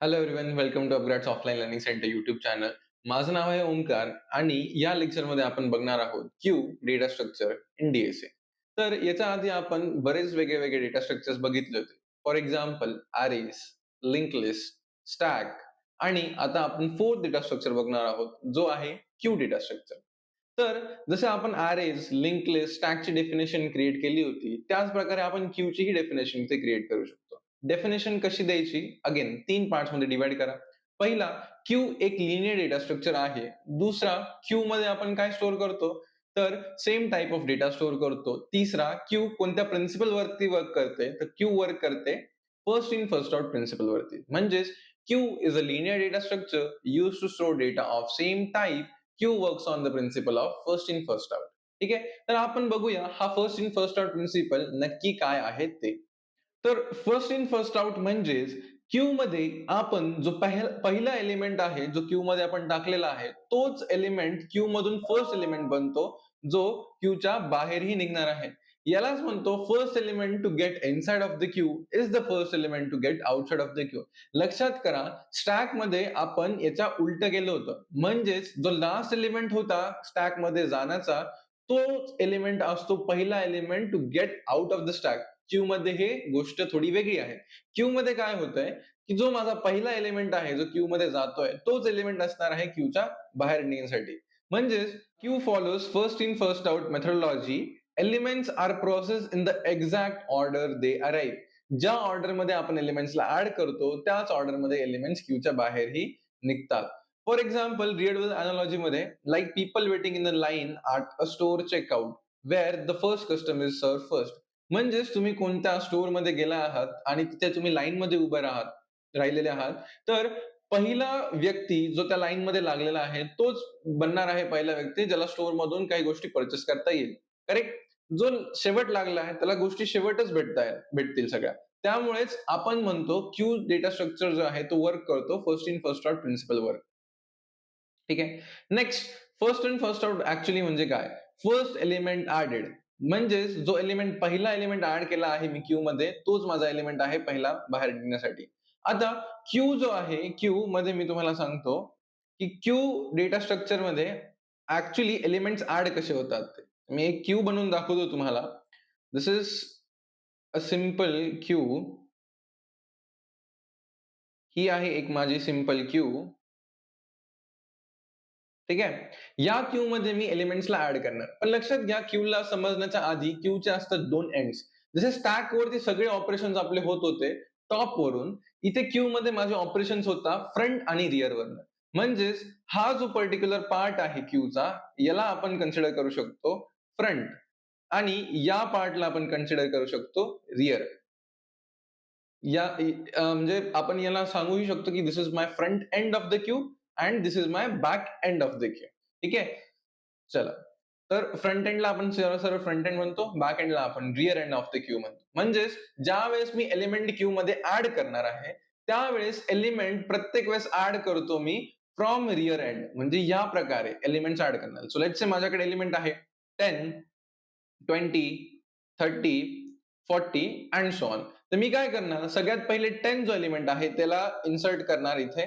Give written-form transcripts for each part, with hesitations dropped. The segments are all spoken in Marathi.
Hello everyone, welcome to upGrad's offline learning centre YouTube channel. माझं नाव आहे ओमकार आणि या लेक्चरमध्ये आपण बघणार आहोत क्यू डेटा स्ट्रक्चर इन डी-एस-ए. तर याच्या आधी आपण बरेच वेगळे डेटा स्ट्रक्चर्स बघितले होते. For example arrays, link list, stack आणि आता आपण फोर्थ डेटा स्ट्रक्चर बघणार आहोत, जो आहे क्यू डेटा स्ट्रक्चर. तर जसे आपण अरेज, लिंक लिस्ट, स्टॅकची डेफिनेशन क्रिएट केली होती, त्याच प्रकारे आपण क्यूचीही डेफिनेशन इथे क्रिएट करू शकतो. डेफिनेशन कशी द्यायची? अगेन 3 पार्ट्समध्ये डिव्हाइड करा. पहिला, क्यू एक लिनियर डेटा स्ट्रक्चर आहे. दुसरा, क्यू मध्ये आपण काय स्टोअर करतो? तर same type of data store करतो. तिसरा, क्यू कोणत्या प्रिन्सिपल वरती वर्क करते? तर क्यू वर्क करते first in first out principle वरती. म्हणजेच queue is a linear data structure used to store data of same type. Queue works on the principle of first in first out. ठीक आहे. तर आपण बघूया हा first in first out principle नक्की काय आहे ते. तर फर्स्ट इन फर्स्ट आउट म्हणजेच क्यू मध्ये आपण जो पहिला एलिमेंट आहे, जो क्यू मध्ये आपण टाकलेला आहे, तोच एलिमेंट क्यू मधून फर्स्ट एलिमेंट बनतो, जो क्यूच्या बाहेरही निघणार आहे. यालाच म्हणतो first element to get inside of the queue is the first element to get outside of the queue. लक्षात करा, स्टॅक मध्ये आपण याच्या उलट केलं होतं. म्हणजेच जो लास्ट एलिमेंट होता स्टॅक मध्ये जाण्याचा, तोच एलिमेंट असतो पहिला element to get out of the stack. Queue मध्ये हे गोष्ट थोडी वेगळी आहे. क्यू मध्ये काय होतंय, की जो माझा पहिला एलिमेंट आहे, जो क्यू मध्ये जातोय, तोच एलिमेंट असणार आहे क्यूच्या बाहेर निघण्यासाठी. म्हणजेच queue follows first in first out methodology. Elements are processed in the exact order they arrive. ज्या ऑर्डरमध्ये आपण एलिमेंट्सला ऍड करतो, त्याच ऑर्डरमध्ये एलिमेंट्स क्यूच्या बाहेरही निघतात. For example, real world analogy मध्ये like people waiting in the line at a store checkout where the first customer is served first. म्हणजेच तुम्ही कोणत्या स्टोअर मध्ये गेला आहात आणि तिथे तुम्ही लाईन मध्ये उभे राहिलेले आहात, तर पहिला व्यक्ती जो त्या लाईन मध्ये लागलेला आहे, तोच बनणार आहे पहिला व्यक्ती, ज्याला स्टोअर मधून काही गोष्टी परचेस करता येईल. करेक्ट? जो शेवट लागला आहे, त्याला गोष्टी शेवटच भेटतील सगळ्या. त्यामुळेच आपण म्हणतो क्यू डेटा स्ट्रक्चर जो आहे, तो वर्क करतो first in first out principle वर. ठीक आहे. Next, first in first out actually म्हणजे काय? First element added. म्हणजेच जो एलिमेंट पहिला एलिमेंट ऍड केला आहे मी क्यू मध्ये, तोच माझा एलिमेंट आहे पहिला बाहेर निघण्यासाठी. आता क्यू जो आहे, क्यू मध्ये मी तुम्हाला सांगतो, की क्यू डेटा स्ट्रक्चर मध्ये ऍक्च्युअली एलिमेंट्स ऍड कसे होतात ते. मी एक क्यू बनवून दाखवतो तुम्हाला. दिस इज अ सिंपल क्यू. ही आहे एक माझी सिंपल क्यू. ठीक आहे. या क्यू मध्ये मी एलिमेंट्सला ऍड करणार. पण लक्षात घ्या, क्यूला समजण्याच्या आधी क्यूचे असतात 2 एंड्स. जसे स्टॅक वरती सगळे ऑपरेशन्स आपले होत होते टॉप वरून, इथे क्यू मध्ये माझे ऑपरेशन्स होता फ्रंट आणि रिअर वरनं. म्हणजेच हा जो पर्टिक्युलर पार्ट आहे क्यूचा, याला आपण कन्सिडर करू शकतो फ्रंट आणि या पार्टला आपण कन्सिडर करू शकतो रिअर. म्हणजे आपण याला सांगूही शकतो, की this is my front end of the queue and this is my back end of the queue. ठीक आहे. चला. तर फ्रंट एंडला आपण सरळ फ्रंट एंड म्हणतो, बॅक एंडला आपण rear end of the Q म्हणतो. म्हणजेच ज्यावेळेस मी एलिमेंट क्यू मध्ये ऍड करणार आहे, त्यावेळेस एलिमेंट प्रत्येक वेळेस ऍड करतो मी फ्रॉम रिअर एंड. म्हणजे या प्रकारे एलिमेंट्स ऍड करणार. सो लेट्स से माझ्याकडे एलिमेंट आहे 10, 20, 30, 40 अँड सो ऑन. तर मी काय करणार, सगळ्यात पहिले 10 जो एलिमेंट आहे त्याला इन्सर्ट करणार इथे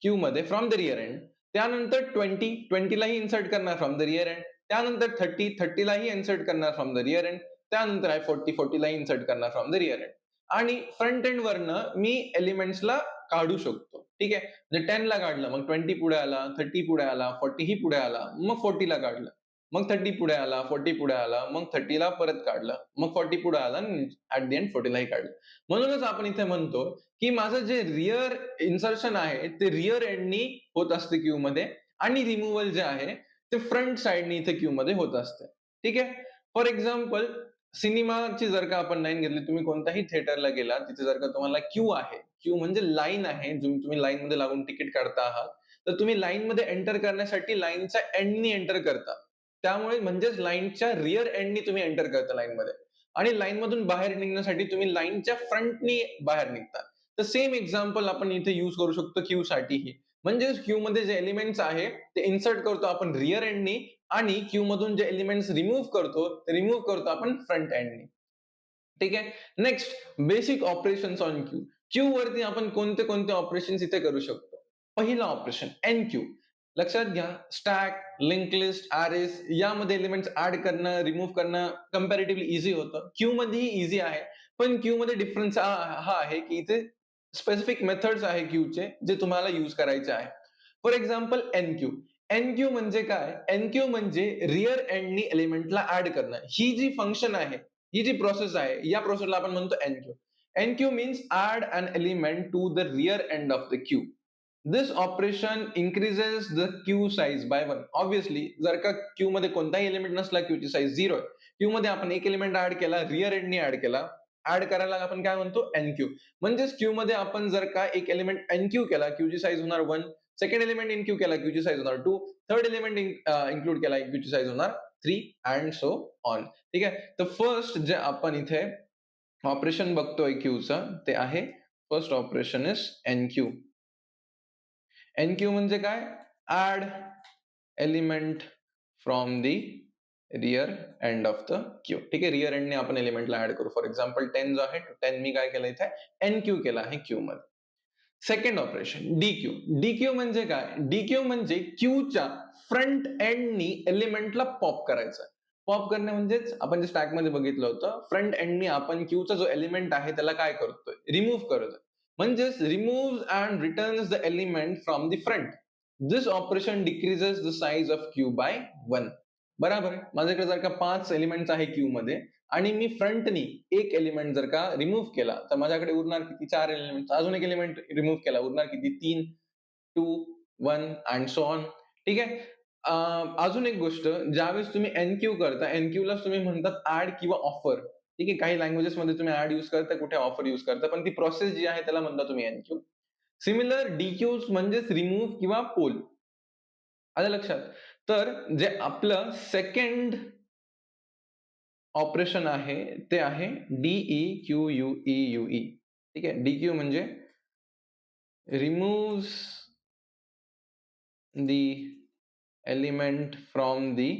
क्यू मध्ये फ्रॉम द रिअर एंड. त्यानंतर 20 लाही इन्सर्ट करणार फ्रॉम द रिअर एंड. त्यानंतर 30 लाही इन्सर्ट करणार फ्रॉम द रिअर एंड. त्यानंतर आहे 40 लाही इन्सर्ट करणार फ्रॉम द रिअर एंड. आणि फ्रंट एंड वरनं मी एलिमेंट्सला काढू शकतो. ठीक आहे. म्हणजे 10 ला काढलं, मग 20 पुढे आला, 30 पुढे आला, 40 ही पुढे आला, मग 40 ला काढलं. मग 30 पुढे आला, 40 पुढे आला, मग 30 ला परत काढलं, मग 40 पुढे आला आणि ऍट द एंड 40 लाही काढलं. म्हणूनच आपण इथे म्हणतो, की माझं जे रिअर इन्सर्शन आहे, ते रिअर एंडनी होत असते क्यू मध्ये आणि रिमूव्हल जे आहे, ते फ्रंट साइडनी इथे क्यू मध्ये होत असते. ठीक आहे. फॉर एक्झाम्पल, सिनेमाची जर का आपण लाईन घेतली, तुम्ही कोणत्याही थिएटरला गेला, तिथे जर का तुम्हाला क्यू आहे, क्यू म्हणजे लाईन आहे, तुम्ही लाईन मध्ये लागून तिकीट काढता आहात, तर तुम्ही लाईन मध्ये एंटर करण्यासाठी लाईनच्या एंडनी एंटर करता. त्यामुळे म्हणजेच लाईनच्या रिअर एंडनी तुम्ही एंटर करता लाईनमध्ये आणि लाईन मधून बाहेर निघण्यासाठी तुम्ही लाईनच्या फ्रंटनी बाहेर निघता. तर सेम एक्झाम्पल आपण इथे युज करू शकतो क्यू साठीही. म्हणजेच क्यू मध्ये जे एलिमेंट्स आहे ते इन्सर्ट करतो आपण रिअर एंडनी आणि क्यू मधून जे एलिमेंट्स रिमूव्ह करतो ते रिमूव्ह करतो आपण फ्रंट एंडनी. ठीक आहे. Next, basic operations on Q. Q वरती आपण कोणते कोणते ऑपरेशन्स इथे करू शकतो. पहिलं ऑपरेशन एनक्यू. लक्षात घ्या, स्टॅक, लिंक लिस्ट, अरेज यामध्ये एलिमेंट्स ऍड करणं, रिमूव्ह करणं कंपॅरेटिव्हली ईझी होतं. क्यू मध्येही ईझी आहे, पण क्यू मध्ये डिफरन्स हा आहे की इथे स्पेसिफिक मेथड्स आहे क्यूचे जे तुम्हाला यूज करायचे आहे. For example NQ. एनक्यू म्हणजे काय? एनक्यू म्हणजे रिअर एंडनी एलिमेंटला ऍड करणं. ही जी फंक्शन आहे, ही जी प्रोसेस आहे, या प्रोसेसला आपण म्हणतो enqueue. Enqueue means add an element to the rear end of the queue. This operation increases the queue size by 1. Obviously जर का क्यू मध्ये कोणताही एलिमेंट नसला, क्यूची साईज 0 आहे. क्यू मध्ये आपण एक एलिमेंट ऍड केला, रिअर एंडनी ऍड केला. ऍड करायला आपण काय म्हणतो? एनक्यू. म्हणजेच क्यू मध्ये आपण जर का एक एलिमेंट एनक्यू केला, क्यूची साईज होणार 1. सेकंड एलिमेंट इनक्यू केला, क्यूची साईज होणार 2. थर्ड एलिमेंट इन्क्लूड केला, क्यूची साईज होणार 3 अँड सो ऑन. ठीक आहे. तर फर्स्ट जे आपण इथे ऑपरेशन बघतोय क्यूचं ते आहे, first operation is enqueue. Enqueue म्हणजे काय? Add element from the rear end of the queue. ठीक आहे. रिअर एंडने आपण एलिमेंटला ऍड करू. फॉर एक्झाम्पल 10 जो आहे, 10 मी काय केलं इथे? एनक्यू केला आहे क्यू मध्ये. Second operation DQ. डीक्यू म्हणजे काय? डीक्यू म्हणजे क्यूच्या फ्रंट एंडनी एलिमेंटला पॉप करायचं. पॉप करणे म्हणजेच आपण जे स्टॅक मध्ये बघितलं होतं, फ्रंट एंडनी आपण क्यूचा जो एलिमेंट आहे त्याला काय करतोय? रिमूव्ह करतोय. म्हणजेच remove and returns the element from the front. This operation decreases the size of queue by 1. बरोबर आहे. माझ्याकडे जर का 5 एलिमेंट्स आहे क्यू मध्ये आणि मी फ्रंटनी एक एलिमेंट जर का रिमूव्ह केला, तर माझ्याकडे उरणार किती? 4 एलिमेंट. अजून एक एलिमेंट रिमूव्ह केला, उरणार किती? 3, 2, 1 अँड सो ऑन. ठीक आहे. अजून एक गोष्ट, ज्यावेळेस तुम्ही एनक्यू करता, एनक्यूलाच तुम्ही म्हणतात ऍड किंवा ऑफर. ठीक आहे. काही लँग्वेजेस मध्ये तुम्ही ऍड यूज करता, कुठे ऑफर यूज करता, पण ती प्रोसेस जी आहे त्याला म्हणता तुम्ही एनक्यू. सिमिलर डीक्यूज म्हणजेच रिमूव्ह किंवा पोल. आलं लक्षात? तर जे आपलं सेकंड ऑपरेशन आहे ते आहे DEQUEUE. ठीक आहे. DQ म्हणजे removes the element from the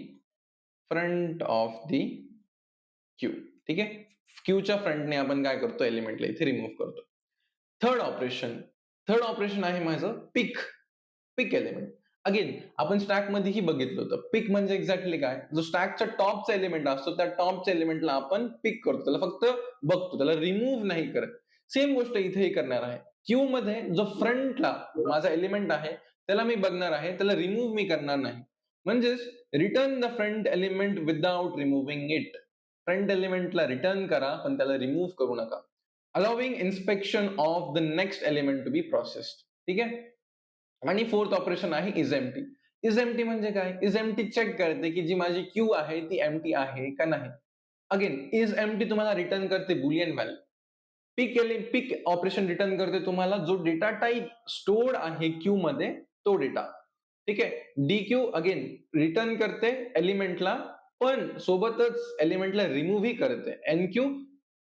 front of the queue. ठीक आहे. क्यूच्या फ्रंटने आपण काय करतो? एलिमेंटला इथे रिमूव्ह करतो. थर्ड ऑपरेशन आहे माझं पिक. पिक एलिमेंट. अगेन आपण स्टॅक मध्येही बघितलं होतं. पिक म्हणजे एक्झॅक्टली काय? जो स्टॅकचा टॉपचा एलिमेंट असतो, त्या टॉपच्या एलिमेंटला आपण पिक करतो. त्याला फक्त बघतो, त्याला रिमूव्ह नाही करत. सेम गोष्ट इथेही करणार आहे. क्यू मध्ये जो फ्रंटला माझा एलिमेंट आहे, त्याला मी बघणार आहे, त्याला रिमूव्ह मी करणार नाही. म्हणजेच return the front element without removing it. Front एलिमेंटला रिटर्न करा, पण त्याला रिमूव्ह करू नका. Allowing inspection of the next element to be processed. ठीक आहे. आणि फोर्थ ऑपरेशन आहे इज एम्प्टी. इज एम्प्टी म्हणजे काय? इज एम्प्टी चेक करते की जी माझी क्यू आहे ती एम्प्टी आहे का नाही. अगेन इज एम्प्टी तुम्हाला रिटर्न करते बुलियन व्हॅल्यू. पिक ऑपरेशन रिटर्न करते तुम्हाला जो डेटा टाइप स्टोर्ड आहे क्यू मध्ये तो डेटा. ठीक आहे. डीक्यू अगेन रिटर्न करते एलिमेंटला, पण सोबतच एलिमेंटला रिमूव्हही करते. Enqueue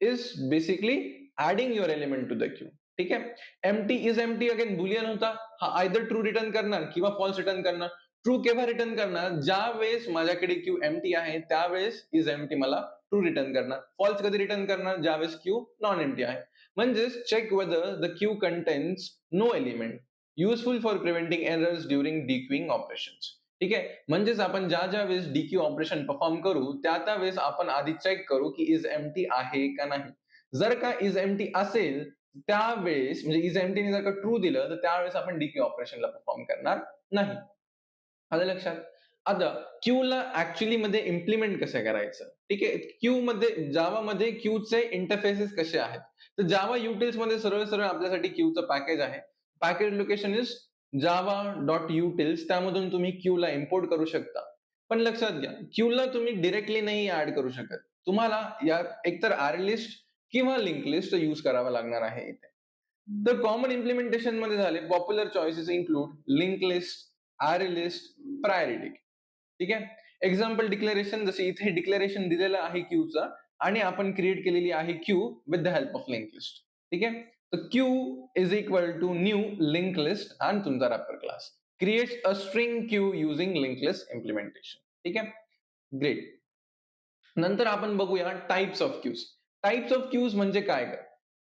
is basically adding your element to the queue. ठीक आहे. Empty is empty again boolean होता. हा आयदर ट्रू रिटर्न करणार किंवा फॉल्स रिटर्न करणार. ट्रू केव्हा रिटर्न करणार? ज्या वेळेस माझ्याकडे क्यू एम्प्टी आहे त्यावेळेस इज एम्प्टी मला ट्रू रिटर्न करणार. फॉल्स कधी रिटर्न करणार? ज्यावेळेस क्यू नॉन एम्प्टी आहे. म्हणजेच check whether the queue contains no element. Useful for preventing errors during डिक्यूइंग operations. ठीक आहे. म्हणजेच आपण ज्या वेळेस डिक्यू ऑपरेशन परफॉर्म करू त्या वेळेस आपण आधी चेक करू की इज एम्प्टी आहे का नाही. जर का इज एम्प्टी असेल त्यावेळेस म्हणजे इज एम्प्टीने जर का ट्रू दिलं तर त्यावेळेस आपण डिक्यू ऑपरेशनला परफॉर्म करणार नाही. आलं लक्षात? आता क्यूला ऍक्च्युअली मध्ये इम्प्लिमेंट कसं करायचं? ठीक आहे. क्यू मध्ये जावामध्ये क्यूचे इंटरफेसेस कसे आहेत? तर जावा युटिल्स मध्ये सरळ सरळ आपल्यासाठी क्यूचं पॅकेज आहे. Package location is java.utils. त्यामधून तुम्ही क्यूला इम्पोर्ट करू शकता. पण लक्षात घ्या, क्यूला तुम्ही डायरेक्टली नाही ऍड करू शकत. तुम्हाला या एकतर लिस्ट किंवा लिंक लिस्ट यूज करावा लागणार आहे इथे. तर कॉमन इम्प्लिमेंटेशन मध्ये झाले popular choices include link list, array list, priority. ठीक आहे. एक्झाम्पल डिक्लेरेशन, जसे इथे डिक्लेरेशन दिलेलं आहे क्यूचा आणि आपण क्रिएट केलेली आहे queue with the help of link list. ठीक आहे. तर queue is equal to new link list आणि तुमचा wrapper class creates a string queue using link list implementation. ठीक आहे. ग्रेट. नंतर आपण बघूया types of queues. Types of queues म्हणजे काय?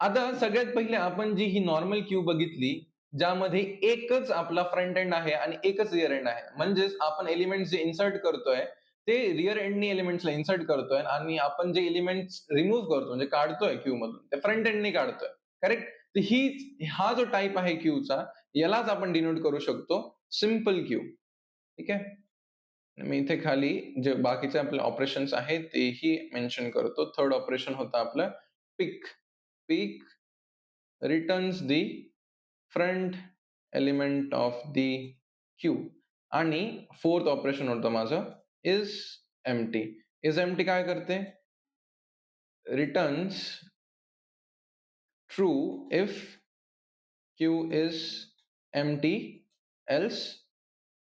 आता सगळ्यात पहिले आपण जी ही नॉर्मल क्यू बघितली, ज्यामध्ये एकच आपला फ्रंट एंड आहे आणि एकच रिअर एंड आहे. म्हणजेच आपण एलिमेंट्स जे इन्सर्ट करतोय, ते रिअर एंडनी एलिमेंट्सला इन्सर्ट करतोय आणि आपण जे एलिमेंट्स रिमूव्ह करतो म्हणजे काढतोय क्यूमधून, ते फ्रंट एंडनी काढतोय. करेक्ट? तर हा जो टाइप आहे क्यूचा, यालाच आपण डिनोट करू शकतो सिंपल क्यू. ठीक आहे? मी इथे खाली जे बाकीचे आपले ऑपरेशन्स आहेत, तेही मेन्शन करतो. थर्ड ऑपरेशन होतं आपलं peek. Peek returns the front element of the queue आणि फोर्थ ऑपरेशन होतं माझं इज एम्प्टी. इज एम्प्टी काय करते? Returns true if queue is empty else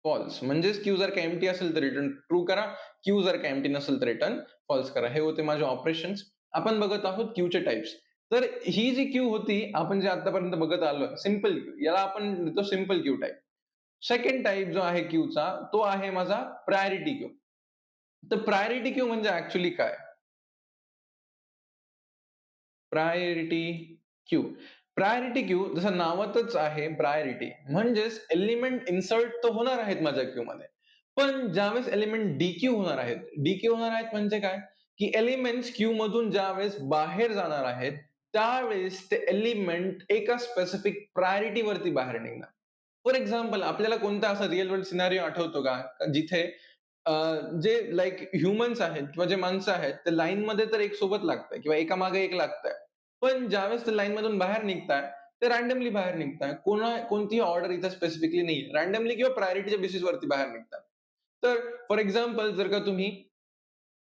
false. म्हणजेच क्यू जर का एम्प्टी असेल तर रिटर्न ट्रू करा, क्यू जर का एम्प्टी नसेल तर रिटर्न फॉल्स करा. हे होते माझे ऑपरेशन्स. आपण बघत आहोत क्यूचे टाइप्स. तर ही जी क्यू होती, आपण जे आतापर्यंत बघत आलोय सिंपल क्यू, याला आपण देतो simple Q type. Second type जो आहे क्यूचा, तो आहे माझा प्रायोरिटी क्यू. तर प्रायोरिटी क्यू म्हणजे ऍक्च्युअली काय? Priority queue. प्रायोरिटी क्यू जसं नावातच आहे प्रायोरिटी म्हणजेच एलिमेंट इन्सर्ट तर होणार आहेत माझ्या क्यूमध्ये. पण ज्यावेळेस एलिमेंट डिक्यू होणार आहेत, डिक्यू होणार आहेत म्हणजे काय? की एलिमेंट्स क्यूमधून ज्यावेळेस बाहेर जाणार आहेत, त्यावेळेस ते एलिमेंट एका स्पेसिफिक प्रायोरिटीवरती बाहेर निघणार. फॉर एक्झाम्पल आपल्याला कोणता असा रिअल वर्ल्ड सिनारिओ आठवतो का? जिथे अ, जे लाइक ह्युमन्स आहेत किंवा जे माणसं आहेत, ते लाईनमध्ये तर एक सोबत लागतंय किंवा एकामागे एक लागतंय. पण ज्यावेळेस ते लाईनमधून बाहेर निघताय, ते रँडमली बाहेर निघताय. कोणतीही ऑर्डर इथं स्पेसिफिकली नाहीये. रँडमली किंवा प्रायोरिटीच्या बेसिसवरती बाहेर निघतात. तर फॉर एक्झाम्पल जर का तुम्ही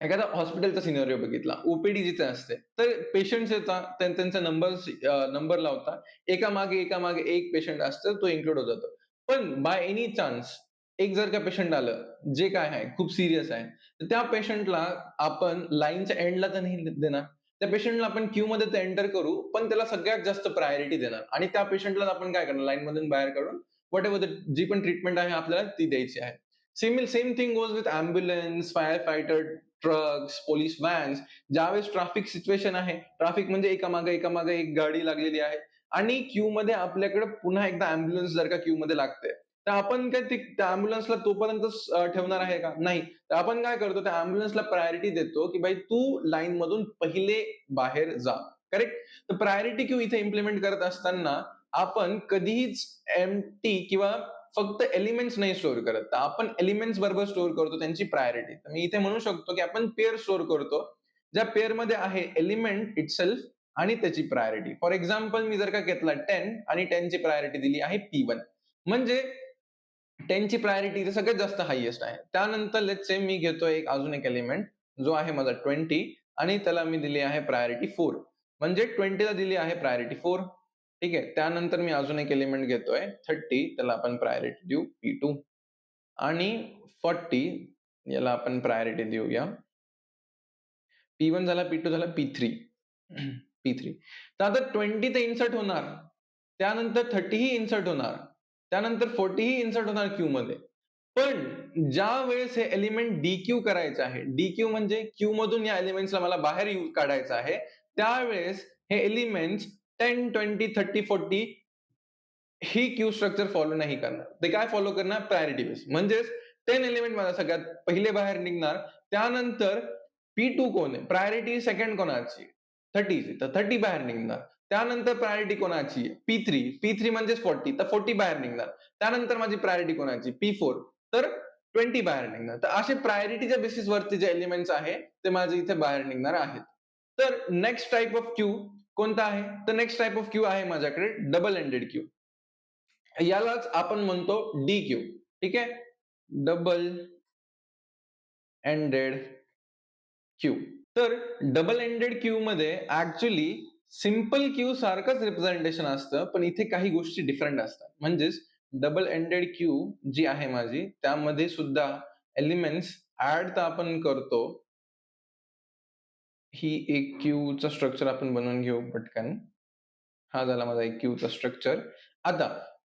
एखादा हॉस्पिटलचा सिनारिओ बघितला, ओपीडी जिथे असते, तर पेशंट्स येतात, त्यांचा नंबर लावतात. एकामागे एक पेशंट असतं, तो इन्क्लूड होत जातो. पण बाय एनी चान्स एक जर का पेशंट आलं, जे काय आहे खूप सीरियस आहे, तर त्या पेशंटला आपण लाईनच्या एंडला तर नाही देणार. त्या पेशंटला आपण क्यूमध्ये तर एंटर करू, पण त्याला सगळ्यात जास्त प्रायोरिटी देणार आणि त्या पेशंटला आपण काय करणार लाईनमधून बाहेर काढून व्हॉटएव्हर जी पण ट्रीटमेंट आहे आपल्याला ती द्यायची आहे. Same thing goes with ambulance, fire fighter, trucks, police vans. ज्यावेळेस ट्रॅफिक सिच्युएशन आहे, ट्रॅफिक म्हणजे एकामागे एक गाडी लागलेली आहे आणि क्यूमध्ये आपल्याकडे पुन्हा एकदा एम्ब्युलन्स जर का क्यूमध्ये लागते, तर आपण काय त्या एम्ब्युलन्सला तोपर्यंतच ठेवणार आहे का? नाही. तर आपण काय करतो त्या एम्ब्युलन्सला प्रायोरिटी देतो, की भाई तू लाईनमधून पहिले बाहेर जा. करेक्ट? तर प्रायोरिटी क्यू इथे इम्प्लिमेंट करत असताना आपण कधीच एम्प्टी किंवा फक्त एलिमेंट्स नाही स्टोअर करत. तर आपण एलिमेंट्स बरोबर स्टोअर करतो त्यांची प्रायोरिटी. तर मी इथे म्हणू शकतो, की आपण पेअर स्टोअर करतो. ज्या पेअरमध्ये आहे एलिमेंट इटसेल्फ आणि त्याची प्रायोरिटी. फॉर एक्झाम्पल मी जर का घेतला 10 आणि 10 ची प्रायोरिटी दिली आहे P1. म्हणजे 10 ची प्रायोरिटी इथे सगळ्यात जास्त हायेस्ट आहे. त्यानंतर लेट्स से मी घेतोय अजून एक एलिमेंट जो आहे माझा 20 आणि त्याला मी दिली आहे प्रायोरिटी 4. म्हणजे 20 ला दिली आहे प्रायोरिटी 4. ठीक आहे. त्यानंतर मी अजून एक एलिमेंट घेतोय 30 त्याला आपण प्रायोरिटी देऊ P2 आणि 40 याला आपण प्रायोरिटी देऊया P1 झाला, P2 झाला, P3. P3. तर आता 20 तर इन्सर्ट होणार. त्यानंतर 30 ही इन्सर्ट होणार. त्यानंतर 40 ही इन्सर्ट होणार क्यूमध्ये. पण ज्यावेळेस हे एलिमेंट डिक्यू करायचं आहे, डिक्यू म्हणजे क्यूमधून या एलिमेंट्सला मला बाहेर काढायचं आहे, त्यावेळेस हे एलिमेंट्स 10, 20, 30, 40 ही क्यू स्ट्रक्चर फॉलो नाही करणार. ते काय फॉलो करणार? Priority base. म्हणजेच 10 एलिमेंट मला सगळ्यात पहिले बाहेर निघणार. त्यानंतर P2 कोण आहे? प्रायोरिटी सेकंड कोणाची? 30 ची. तर 30 बाहेर निघणार. त्यानंतर प्रायोरिटी कोणाची आहे? P3. P3 म्हणजेच 40. तर 40 बाहेर निघणार. त्यानंतर माझी प्रायोरिटी कोणाची? P4. तर 20 बाहेर निघणार. तर असे प्रायोरिटीच्या बेसिसवरती जे एलिमेंट्स आहे, ते माझे इथे बाहेर निघणार आहेत. तर नेक्स्ट टाइप ऑफ क्यू कोणता आहे? तर नेक्स्ट टाइप ऑफ क्यू आहे माझ्याकडे डबल एंडेड क्यू. यालाच आपण म्हणतो DQ. ठीक आहे? Double ended queue. तर डबल एंडेड क्यूमध्ये ऍक्च्युअली सिंपल क्यू सारखंच रिप्रेझेंटेशन असतं, पण इथे काही गोष्टी डिफरंट असतात. म्हणजेच डबल एंडेड क्यू जी आहे माझी, त्यामध्ये सुद्धा एलिमेंट्स ऍड तर आपण करतो. ही एक क्यूचं स्ट्रक्चर आपण बनवून घेऊ पटकन. हा झाला माझा एक क्यूचा स्ट्रक्चर. आता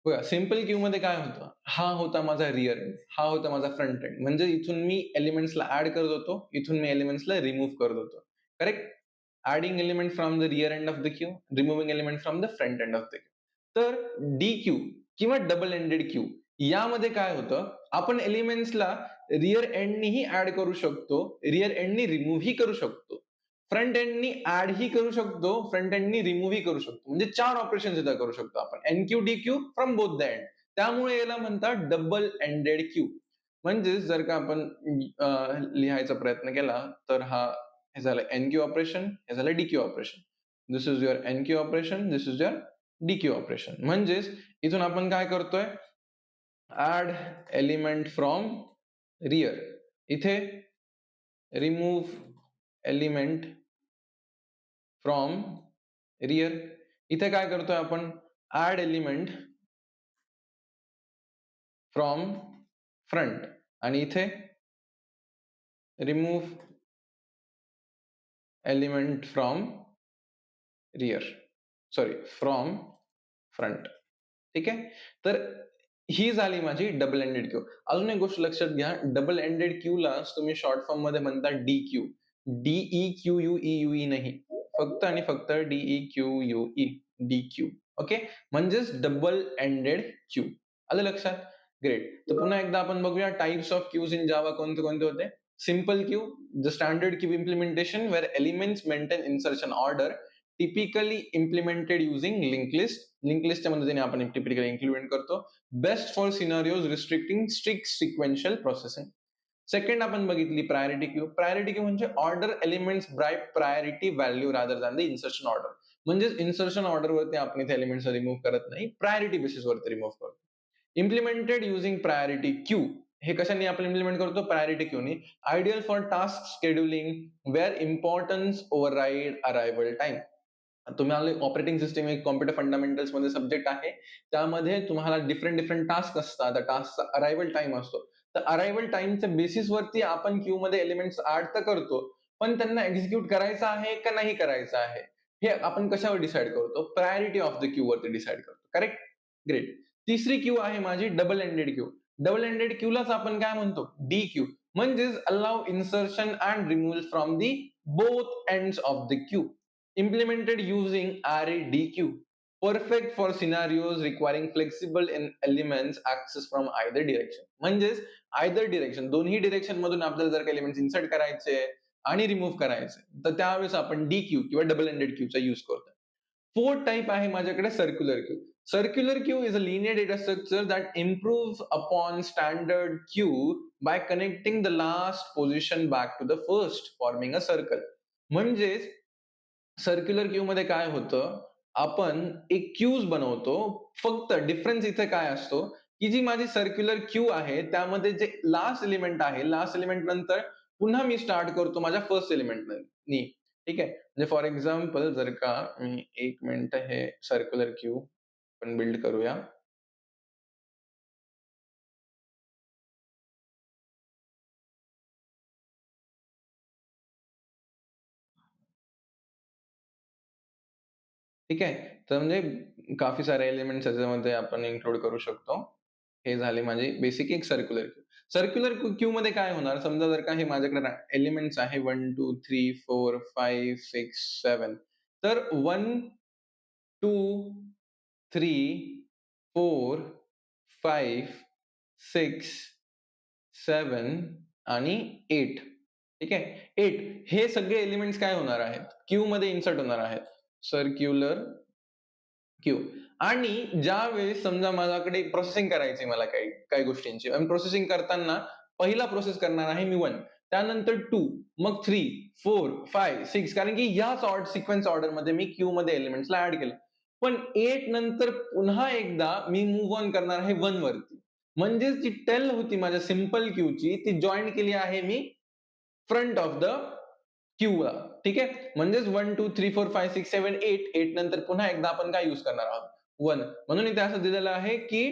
बघा सिंपल क्यूमध्ये काय होतं? हा होता माझा रिअर एंड, हा होता माझा फ्रंट एंड. म्हणजे इथून मी एलिमेंट्सला ॲड करत होतो, इथून मी एलिमेंट्सला रिमूव्ह करत होतो. Correct? Adding element from the rear end of the Q, removing element from the front end of the Q. तर DQ किंवा डबल एंडेड क्यू यामध्ये काय होतं, आपण एलिमेंट्सला रिअर एंडनीही ऍड करू शकतो, रिअर एंडनी रिमूव्हही करू शकतो, फ्रंट एंडनी ऍड ही करू शकतो, फ्रंट एंडनी रिमूव्हही करू शकतो. म्हणजे 4 ऑपरेशन इथं करू शकतो आपण. NQ, DQ from both the end. त्यामुळे याला म्हणतात डबल एंडेड क्यू. म्हणजेच जर का आपण लिहायचा प्रयत्न केला तर हे झालं NQ ऑपरेशन, हे झालं DQ operation. This is your NQ operation, this is your DQ operation. म्हणजेच इथून आपण काय करतोय, ऍड एलिमेंट फ्रॉम रिअर, इथे रिमूव्ह एलिमेंट फ्रॉम रिअर, इथे काय करतोय आपण, ऍड एलिमेंट फ्रॉम फ्रंट, आणि इथे remove element from rear, sorry from front. ठीक आहे. तर ही झाली माझी डबल एंडेड क्यू. अजून एक गोष्ट लक्षात घ्या, डबल एंडेड क्यूला तुम्ही शॉर्ट फॉर्म मध्ये म्हणता DQ, DEQUEUE नाही, फक्त आणि फक्त DEQUE, DQ. ओके, म्हणजेच डबल एंडेड क्यू. आलं लक्षात? ग्रेट. तर पुन्हा एकदा आपण बघूया types of queues in Java कोणते कोणते होते. Simple queue, the standard queue implementation where elements maintain insertion order, typically implemented using link list. Link लिस्टच्या मदतीने आपण टिपिकली इम्प्लिमेंट करतो. Best for scenarios restricting strict sequential processing. Second आपण बघितली प्रायोरिटी क्यू. प्रायोरिटी क्यू म्हणजे order elements by priority value rather than the insertion order. म्हणजे इन्सर्शन ऑर्डरवरती आपण इथे एलिमेंट्स रिमूव्ह करत नाही, प्रायोरिटी बेसिसवरती रिमूव्ह करतो. इम्प्लिमेंटेड युझिंग प्रायोरिटी क्यू, हे कशाने आपण इम्प्लिमेंट करतो, प्रायोरिटी क्यूनी. Ideal for task scheduling where importance override arrival time. तुम्हाला ऑपरेटिंग सिस्टम एक कॉम्प्युटर फंडामेंटल्स मध्ये सब्जेक्ट आहे, त्यामध्ये तुम्हाला डिफरंट टास्क असतात, त्या टास्कचा अरायव्हल टाइम असतो. तर अरायव्हल टाइमच्या बेसिसवरती आपण क्यू मध्ये एलिमेंट्स ऍड तर करतो, पण त्यांना एक्झिक्यूट करायचं आहे का नाही करायचं आहे, हे आपण कशावर डिसाइड करतो, प्रायोरिटी ऑफ द क्यू वरती डिसाइड करतो. Correct, great. तिसरी क्यू आहे माझी double ended queue. Double ended क्यूलाच आपण काय म्हणतो, DQ. म्हणजेच allow insertion and removal from the both ends of the queue. Implemented using RADQ. Perfect for scenarios requiring flexible elements access from either direction. म्हणजेच either direction, दोन्ही डिरेक्शन मधून आपल्याला जर काही एलिमेंट्स इन्सर्ट करायचे आणि रिमूव्ह करायचे, तर त्यावेळेस आपण DQ किंवा डबल एंडेड क्यूचा यूज करतो. फोर्थ टाइप आहे माझ्याकडे circular Q. Circular queue is a linear data structure that improves upon standard queue by connecting the last position back to the first, forming a circle. म्हणजेच सर्क्युलर क्यू मध्ये काय होतं, आपण एक क्यूज बनवतो. फक्त डिफरन्स इथे काय असतो, की जी माझी सर्क्युलर क्यू आहे त्यामध्ये जे लास्ट एलिमेंट आहे, लास्ट एलिमेंट नंतर पुन्हा मी स्टार्ट करतो माझ्या फर्स्ट एलिमेंट नी. ठीक आहे. म्हणजे फॉर एक्झाम्पल जर का मी 1 मिनिट हे सर्क्युलर क्यू आपण बिल्ड करूया. ठीक आहे. तर म्हणजे काफी सारे एलिमेंट्स त्याच्यामध्ये आपण इन्क्लूड करू शकतो. हे झाले माझे बेसिक एक सर्क्युलर क्यू. सर्क्युलर क्यूमध्ये काय होणार, समजा जर का हे माझ्याकडे एलिमेंट्स आहे 1, 2, 3, 4, 5, 6, 7. तर 1, 2, 3, 4, 5, 6, 7 आणि 8. ठीक आहे. 8 हे सगळे एलिमेंट्स काय होणार आहेत, क्यूमध्ये इन्सर्ट होणार आहेत. Circular Q. आणि ज्यावेळेस समजा माझ्याकडे प्रोसेसिंग करायची मला काही काही गोष्टींची, आणि प्रोसेसिंग करताना पहिला प्रोसेस करणार आहे मी 1, त्यानंतर 2, मग 3, 4, 5, 6, कारण की याच सिक्वेन्स ऑर्डरमध्ये मी क्यू मध्ये एलिमेंट्सला ऍड केलं. पण 8 नंतर पुन्हा एकदा मी मूव्ह ऑन करणार आहे 1 वरती. म्हणजेच जी टेल होती माझ्या सिंपल क्यूची, ती जॉईन केली आहे मी फ्रंट ऑफ द क्यूला. ठीक आहे. म्हणजेच 1, 2, 3, 4, 5, 6, 7, 8. 8 नंतर पुन्हा एकदा आपण काय यूज करणार आहोत, 1. म्हणून इथे असं दिलेलं आहे की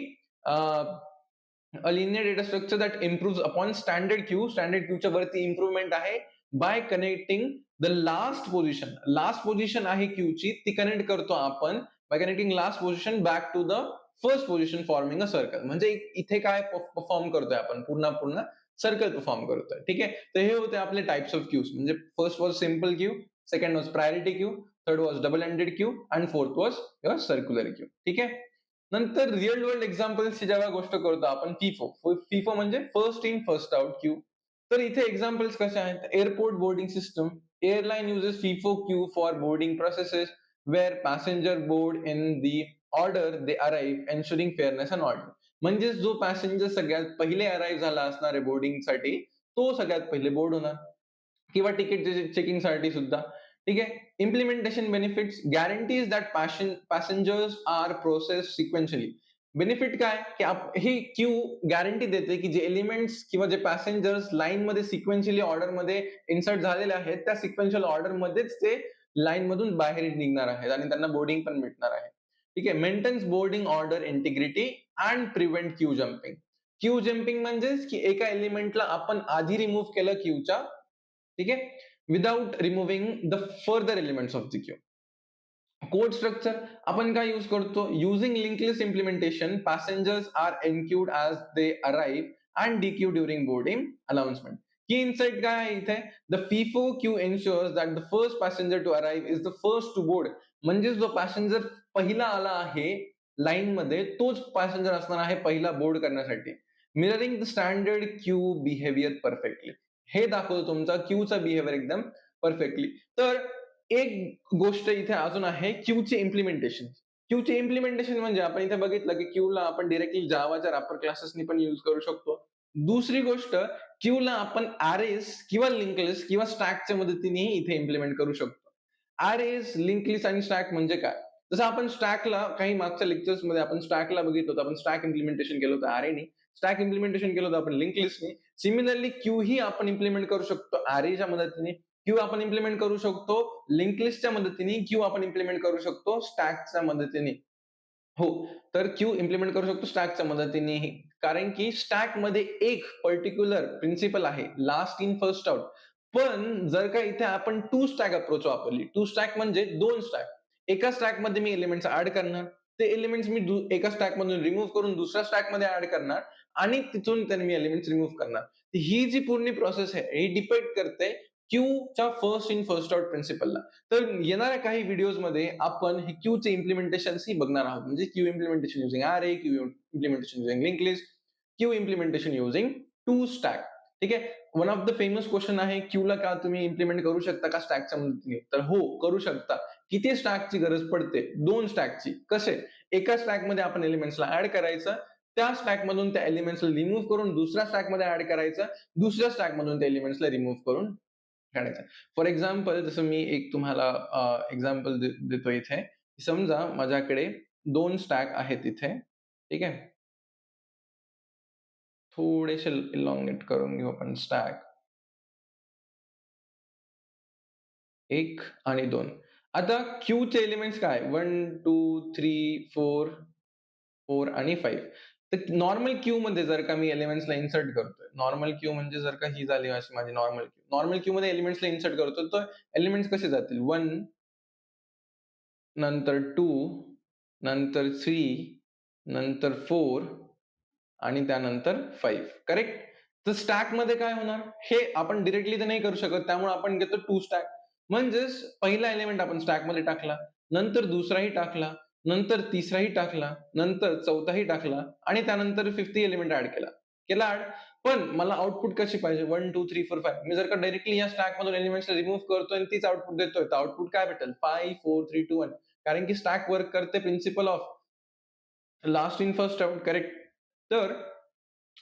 a linear data structure that improves upon standard queue. Standard क्यूच्या वरती इम्प्रुव्हमेंट आहे by connecting the last position. Last position आहे क्यूची, ती कनेक्ट करतो आपण by connecting last position back to the first position, forming a circle. म्हणजे इथे काय परफॉर्म करतोय आपण, पूर्ण सर्कल परफॉर्म करतोय. ठीक आहे. तर हे होते आपले टाइप्स ऑफ क्यूज. म्हणजे first was simple queue, second was priority queue, third was double ended queue आणि fourth was your circular queue. ठीक आहे. नंतर रिअल वर्ल्ड एक्झाम्पल्सची जेव्हा गोष्ट करतो आपण फिफो म्हणजे first in first out queue. तर इथे एक्झाम्पल्स कसे आहेत? Airport boarding system. Airline uses FIFO queue for boarding processes where passenger board in the order they arrive ensuring fairness and order. म्हणजेच जो पॅसेंजर सगळ्यात पहिले अराइव्ह झाला असणार आहे बोर्डिंगसाठी, तो सगळ्यात पहिले बोर्ड होणार. किंवा तिकीट चेकिंगसाठी सुद्धा. ठीक आहे. Implementation benefits guarantees that passengers are process sequentially. Benefit काय? की ही क्यू गॅरंटी देते की जे एलिमेंट्स किंवा जे पॅसेंजर्स लाईनमध्ये सिक्वेन्शियली ऑर्डरमध्ये इन्सर्ट झालेले आहेत, त्या सिक्वेन्शियल ऑर्डरमध्येच ते लाईनमधून बाहेर निघणार आहेत आणि त्यांना बोर्डिंग पण भेटणार आहे. ठीक आहे. Maintains boarding order integrity and prevent queue jumping. Queue jumping म्हणजेच की एका एलिमेंटला आपण आधी रिमूव्ह केलं क्यूच्या, ठीक आहे, without removing the further elements of the queue. Code structure आपण काय यूज करतो? Using link list implementation passengers are enqueued as they arrive and dequeue during boarding announcement. Key insight काय आहे इथे? The FIFO queue ensures that the first passenger to arrive is the first to board. म्हणजे जो पॅसेंजर पहिला आला आहे लाईनमध्ये, तोच पॅसेंजर असणार आहे पहिला बोर्ड करण्यासाठी. Mirroring the standard Q behaviour perfectly. हे दाखवतो तुमचा क्यूचा बिहेवियर एकदम परफेक्टली. तर एक गोष्ट इथे अजून आहे क्यूचे इम्प्लिमेंटेशन. क्यूचे इम्प्लिमेंटेशन म्हणजे आपण इथे बघितलं की क्यूला आपण डायरेक्टली जावाच्या रॅपर क्लासेसनी पण यूज करू शकतो. दुसरी गोष्ट, क्यूला आपण अरेज किंवा लिंक लिस्ट किंवा स्टॅकच्या मदतीनेही इथे इम्प्लिमेंट करू शकतो. अरेज, लिंक लिस्ट आणि स्टॅक म्हणजे काय? जसं आपण स्टॅकला काही मागच्या लेक्चर्समध्ये आपण स्टॅकला बघितलं होतं. आपण स्टॅक इम्प्लिमेंटेशन केलं होतं अरेनी. स्टॅक इम्प्लिमेंटेशन केलं होतं आपण लिंक लिस्टनी. सिमिलरली क्यू ही आपण इम्प्लिमेंट करू शकतो अरेच्या मदतीने. क्यू आपण इम्प्लिमेंट करू शकतो लिंक लिस्टच्या मदतीने. क्यू आपण इम्प्लिमेंट करू शकतो स्टॅकच्या मदतीने. हो, तर क्यू इम्प्लिमेंट करू शकतो स्टॅकच्या मदतीनेही. कारण की स्टॅकमध्ये एक पर्टिक्युलर प्रिन्सिपल आहे, लास्ट इन फर्स्ट आउट. पण जर का इथे आपण टू स्टॅक अप्रोच वापरली, टू स्टॅक म्हणजे 2 स्टॅक. एका स्टॅकमध्ये मी एलिमेंट्स ॲड करणार. ते एलिमेंट्स मी एका स्टॅकमधून रिमूव्ह करून दुसऱ्या स्टॅकमध्ये ॲड करणार आणि तिथून मी एलिमेंट्स रिमूव्ह करणार. ही जी पूर्ण प्रोसेस आहे, ही डिपेंड करते क्यूच्या फर्स्ट इन फर्स्ट आउट प्रिन्सिपलला. तर येणाऱ्या काही व्हिडिओजमध्ये आपण हे क्यूचे इम्प्लिमेंटेशन्सही बघणार आहोत. म्हणजे क्यू इम्प्लिमेंटेशन युजिंग अरे, queue implementation using link list, queue implementation using two stack. ठीक आहे. One of the famous question आहे, क्यूला का तुम्ही इम्प्लिमेंट करू शकता का स्टॅकच्या मदतीने? तर हो, करू शकता. किती स्टॅकची गरज पडते? 2 स्टॅकची. कसे? एका स्टॅकमध्ये आपण एलिमेंट्सला ॲड करायचं, त्या स्टॅकमधून त्या एलिमेंट्सला रिमूव्ह करून दुसऱ्या स्टॅकमध्ये ॲड करायचं, दुसऱ्या स्टॅकमधून त्या एलिमेंट्सला रिमूव्ह करून काढायचं. फॉर एक्झाम्पल जसं मी एक तुम्हाला एक्झाम्पल देतो इथे. समजा माझ्याकडे 2 स्टॅक आहेत इथे. ठीक आहे. थोडेसे इलॉंगेट करून घेऊ आपण स्टॅक. 1 आणि 2. आता क्यूचे एलिमेंट्स काय? 1, 2, 3, 4, 4 आणि 5. तर नॉर्मल क्यूमध्ये जर का मी एलिमेंट्सला इन्सर्ट करतोय. नॉर्मल क्यू म्हणजे जर का ही झाली अशी माझी नॉर्मल क्यू. नॉर्मल क्यूमध्ये एलिमेंट्सला इन्सर्ट करतो, तर एलिमेंट्स कसे जातील? 1 नंतर 2 नंतर 3 नंतर 4 आणि त्यानंतर 5. करेक्ट? तर स्टॅकमध्ये काय होणार? हे आपण डायरेक्टली तर नाही करू शकत. त्यामुळे आपण घेतो 2 स्टॅक. म्हणजेच पहिला एलिमेंट आपण स्टॅकमध्ये टाकला, नंतर दुसराही टाकला, नंतर तिसराही टाकला, नंतर चौथाही टाकला आणि त्यानंतर 5th एलिमेंट ॲड केला. केला ॲड. पण मला आउटपुट कशी पाहिजे? 1, 2, 3, 4, 5. मी जर का डायरेक्टली या स्टॅकमधून एलिमेंट्सला रिमूव्ह करतोय आणि तीच आउटपुट देतोय, तर आउटपुट काय भेटेल? 5, 4, 3, 2, 1. कारण की स्टॅक वर्क करते principle of last in first out. Correct? तर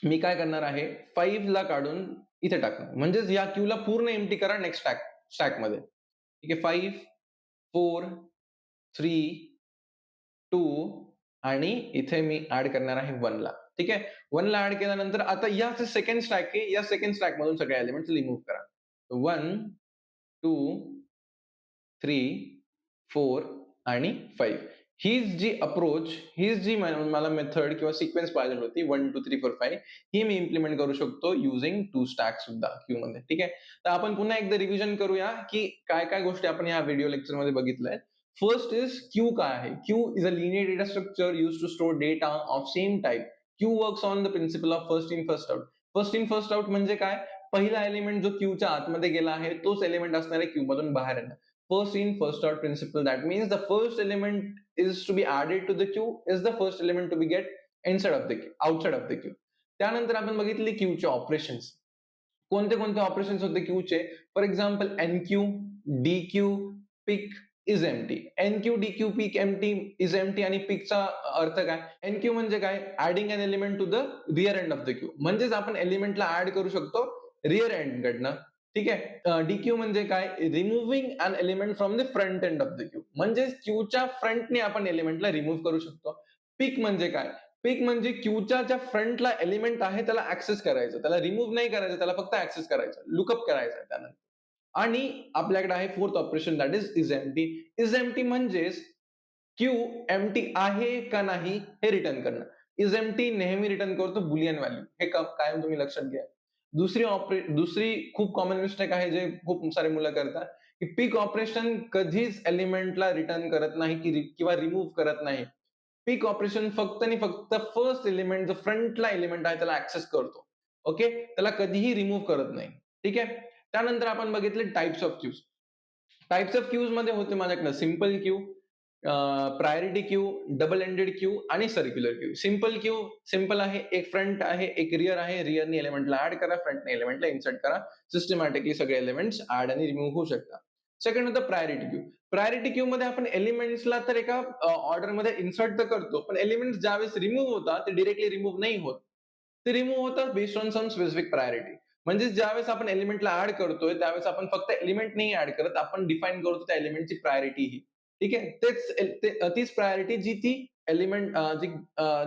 मी काय करणार आहे, 5 ला काढून इथे टाकणार. म्हणजेच या क्यूला पूर्ण एम्प्टी करा नेक्स्ट स्टॅकमध्ये. ठीक आहे. 5, 4, 3, 2 आणि इथे मी ॲड करणार आहे 1 ला. ठीक आहे. 1 ला ॲड केल्यानंतर आता या जे सेकंड स्टॅक आहे, या सेकंड स्टॅकमधून सगळे एलिमेंट्स रिमूव्ह करा. 1, 2, 3, 4 आणि 5. हीच जी अप्रोच, हीच जी मला मेथड किंवा सिक्वेन्स पाहिजे होती 1, 2, 3, 4, 5 ही मी इम्प्लिमेंट करू शकतो युजिंग टू स्टॅक सुद्धा क्यूमध्ये. ठीक आहे. तर आपण पुन्हा एकदा रिव्हिजन करूया, की काय-काय गोष्टी आपण या व्हिडिओ लेक्चरमध्ये बघितल्या. फर्स्ट इज क्यू काय आहे? Queue is a linear data structure used to store data of same type. Queue works on the principle of first in first out. First in first out म्हणजे काय? पहिला एलिमेंट जो क्यूच्या आतमध्ये गेला आहे, तोच एलिमेंट असणार आहे क्यूमधून बाहेर येणार. first in first out principle. That means the first element is to be added to the queue is the first element to be get inside of the queue, outside of the queue. त्यानंतर आपण बघितले क्यूचे ऑपरेशन्स. कोणते कोणते ऑपरेशन्स होते क्यूचे? For example enqueue, dequeue, peek is empty. Enqueue, dequeue, peek, empty, is empty आणि पिकचा अर्थ काय? एनक्यू म्हणजे काय? Adding an element to the rear end of the queue. म्हणजेच आपण एलिमेंटला ऍड करू शकतो रिअर एंड कडनं. ठीक आहे. डीक्यू म्हणजे काय? Removing an element from the front end of the queue. म्हणजे क्यूच्या फ्रंटने आपण एलिमेंटला रिमूव्ह करू शकतो. पिक म्हणजे काय? पिक म्हणजे क्यूच्या ज्या फ्रंटला एलिमेंट आहे त्याला ऍक्सेस करायचं, त्याला रिमूव्ह नाही करायचं, त्याला फक्त ऍक्सेस करायचं, लुकअप करायचं त्यानंतर. आणि आपल्याकडे आहे fourth operation, that is empty. Is empty म्हणजेच क्यू एम्प्टी आहे का नाही हे रिटर्न करणं. इज एम्प्टी नेहमी रिटर्न करतो बुलियन व्हॅल्यू. हे कायम तुम्ही लक्षात घ्या. दुसरी खूप कॉमन मिस्टेक आहे जे खूप सारे मुलं करतात, की पिक ऑपरेशन कधीच एलिमेंटला रिटर्न करत नाही किंवा रिमूव्ह करत नाही. पिक ऑपरेशन फक्त आणि फक्त फर्स्ट एलिमेंट, जो फ्रंटला एलिमेंट आहे त्याला ऍक्सेस करतो. ओके, त्याला कधीही रिमूव्ह करत नाही. ठीक आहे. त्यानंतर आपण बघितले types of queues. Types of queues मध्ये होते माझ्याकडे simple queue, priority queue, double ended queue आणि सर्क्युलर क्यू. सिंपल आहे, एक फ्रंट आहे, एक रिअर आहे. रिअरनी एलिमेंटला ऍड करा, फ्रंटने एलिमेंटला इन्सर्ट करा. सिस्टमॅटिकली सगळे एलिमेंट्स ऍड आणि रिमूव्ह होऊ शकतात. सेकंड होतं प्रायोरिटी क्यू. प्रायोरिटी क्यू मध्ये आपण एलिमेंट्सला तर एका ऑर्डरमध्ये इन्सर्ट तर करतो, पण एलिमेंट्स ज्यावेळेस रिमूव्ह होतात ते डिरेक्टली रिमूव्ह नाही होत. ते रिमूव्ह होतात based on some specific priority. म्हणजे ज्यावेळेस आपण एलिमेंटला ऍड करतोय त्यावेळेस आपण फक्त एलिमेंट नाही ऍड करत, आपण डिफाईन करतो त्या एलिमेंटची प्रायोरिटी ही. ठीक आहे. तीच प्रायोरिटी जी ती एलिमेंट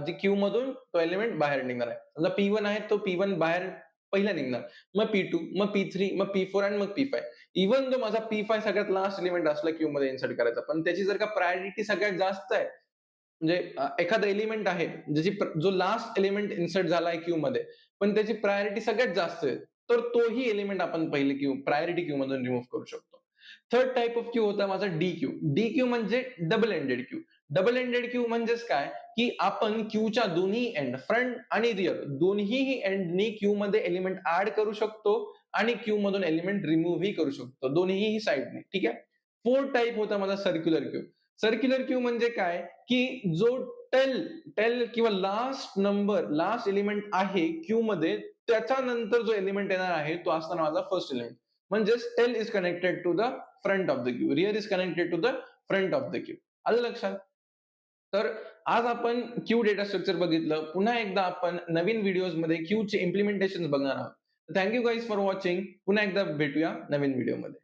जी क्यू मधून तो एलिमेंट बाहेर निघणार आहे. समजा P1 आहे, तो P1 बाहेर पहिला निघणार, मग P2, मग P3, मग P4 आणि मग P5. इव्हन जो माझा P5 सगळ्यात लास्ट एलिमेंट असला क्यू मध्ये इन्सर्ट करायचा, पण त्याची जर का प्रायोरिटी सगळ्यात जास्त आहे, म्हणजे एखादा एलिमेंट आहे जो लास्ट एलिमेंट इन्सर्ट झालाय क्यू मध्ये, पण त्याची प्रायोरिटी सगळ्यात जास्त आहे, तर तोही एलिमेंट आपण पहिले क्यू प्रायोरिटी क्यू मधून रिमूव्ह करू शकतो. थर्ड टाइप ऑफ क्यू होता माझा डी क्यू. डी क्यू म्हणजे double ended queue. Double ended Q म्हणजेच काय, की आपण क्यूच्या दोन्ही एंड, फ्रंट आणि रिअर दोन्ही एंडनी क्यू मध्ये एलिमेंट ऍड करू शकतो आणि क्यू मधून एलिमेंट रिमूव्ह ही करू शकतो, दोन्ही साइडने. ठीक आहे. फोर्थ टाइप होता माझा सर्क्युलर क्यू. सर्क्युलर क्यू म्हणजे काय, की जो टेल किंवा लास्ट एलिमेंट आहे क्यू मध्ये, त्याच्यानंतर जो एलिमेंट येणार आहे तो असणार माझा फर्स्ट एलिमेंट. म्हणजेच tail is connected to the front of the queue, rear is connected to the front of the queue. आलं लक्षात? तर आज आपण क्यू डेटा स्ट्रक्चर बघितलं. पुन्हा एकदा आपण नवीन व्हिडिओजमध्ये क्यूचे इम्प्लिमेंटेशन बघणार आहोत. Thank you guys for watching. पुन्हा एकदा भेटूया नवीन व्हिडिओमध्ये.